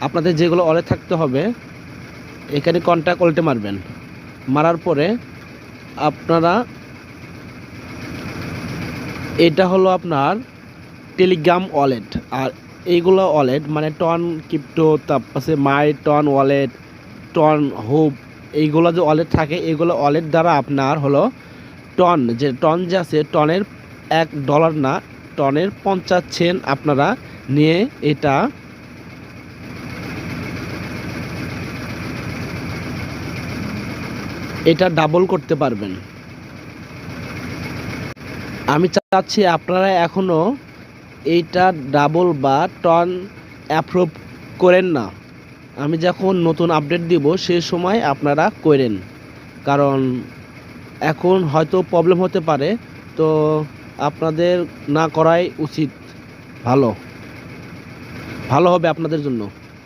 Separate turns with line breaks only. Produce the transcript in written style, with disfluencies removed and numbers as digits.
আপনাদের যেগুলো ওয়ালেট থাকতে হবে এখানে কন্ট্যাক্ট ওয়ালেটে মারবেন। মারার পরে আপনারা এটা হলো আপনার টেলিগ্রাম ওয়ালেট। আর এইগুলো ওয়ালেট মানে টন ক্রিপ্টো, তারপরে মাই টন ওয়ালেট, টন হুব, এইগুলো যে ওয়ালেট থাকে এগুলো ওয়ালেট দ্বারা আপনার হলো টন যে আছে টনের $1 না, টনের 50 সেন্ট আপনারা নিয়ে এটা ডাবল করতে পারবেন। আমি চাচ্ছি আপনারা এখনও এইটা ডাবল বা টন অ্যাপ্রুভ করেন না। আমি যখন নতুন আপডেট দিব সেই সময় আপনারা করেন, কারণ এখন হয়তো প্রবলেম হতে পারে। তো আপনাদের না করাই উচিত, ভালো হবে আপনাদের জন্য।